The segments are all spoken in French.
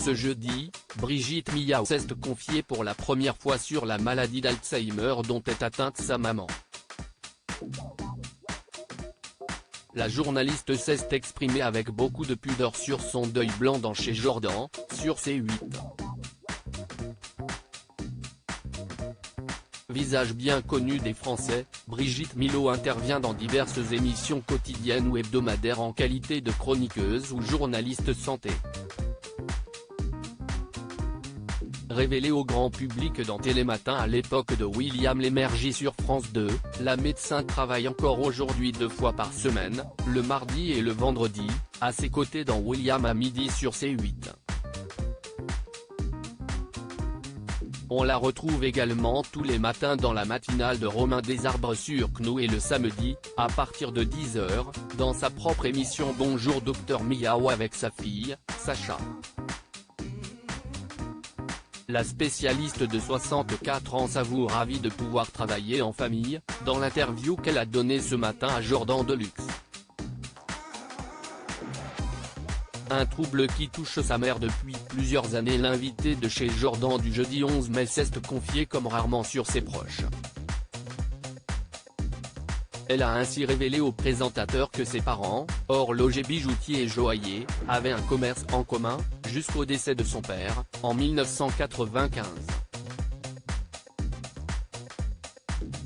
Ce jeudi, Brigitte Millard s'est confiée pour la première fois sur la maladie d'Alzheimer dont est atteinte sa maman. La journaliste s'est exprimée avec beaucoup de pudeur sur son deuil blanc dans Chez Jordan, sur C8. Visage bien connu des Français, Brigitte Millard intervient dans diverses émissions quotidiennes ou hebdomadaires en qualité de chroniqueuse ou journaliste santé. Révélée au grand public dans Télématin à l'époque de William Lémergie sur France 2, la médecin travaille encore aujourd'hui 2 fois par semaine, le mardi et le vendredi, à ses côtés dans William à midi sur C8. On la retrouve également tous les matins dans la matinale de Romain Desarbres sur CNOO et le samedi, à partir de 10h, dans sa propre émission Bonjour Docteur Millard avec sa fille, Sacha. La spécialiste de 64 ans s'avoue ravie de pouvoir travailler en famille, dans l'interview qu'elle a donnée ce matin à Jordan Deluxe. Un trouble qui touche sa mère depuis plusieurs années. L'invité de Chez Jordan du jeudi 11 mai s'est confiée comme rarement sur ses proches. Elle a ainsi révélé au présentateur que ses parents, horloger, bijoutier et joaillier, avaient un commerce en commun, jusqu'au décès de son père, en 1995.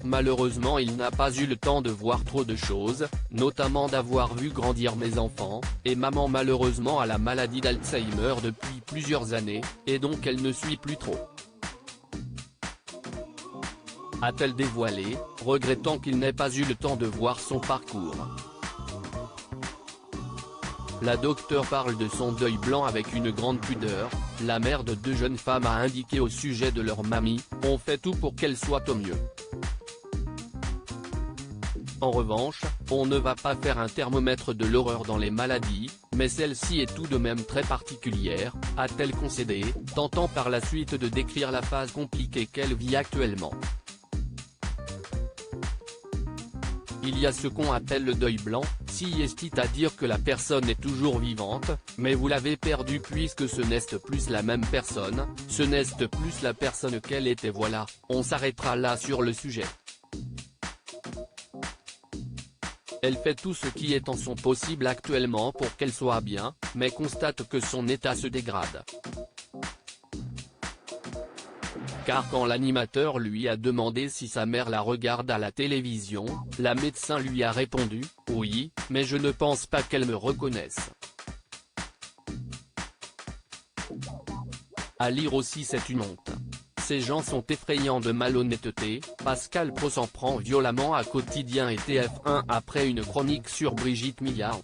Malheureusement il n'a pas eu le temps de voir trop de choses, notamment d'avoir vu grandir mes enfants, et maman malheureusement a la maladie d'Alzheimer depuis plusieurs années, et donc elle ne suit plus trop. A-t-elle dévoilé, regrettant qu'il n'ait pas eu le temps de voir son parcours. La docteure parle de son deuil blanc avec une grande pudeur. La mère de 2 jeunes femmes a indiqué au sujet de leur mamie, on fait tout pour qu'elle soit au mieux. En revanche, on ne va pas faire un thermomètre de l'horreur dans les maladies, mais celle-ci est tout de même très particulière, a-t-elle concédé, tentant par la suite de décrire la phase compliquée qu'elle vit actuellement. Il y a ce qu'on appelle le deuil blanc, c'est-à dire que la personne est toujours vivante, mais vous l'avez perdue puisque ce n'est plus la même personne, ce n'est plus la personne qu'elle était. Voilà, on s'arrêtera là sur le sujet. Elle fait tout ce qui est en son possible actuellement pour qu'elle soit bien, mais constate que son état se dégrade. Car quand l'animateur lui a demandé si sa mère la regarde à la télévision, la médecin lui a répondu « Oui, mais je ne pense pas qu'elle me reconnaisse ». À lire aussi, c'est une honte. Ces gens sont effrayants de malhonnêteté. Pascal Pro s'en prend violemment à Quotidien et TF1 après une chronique sur Brigitte Millard.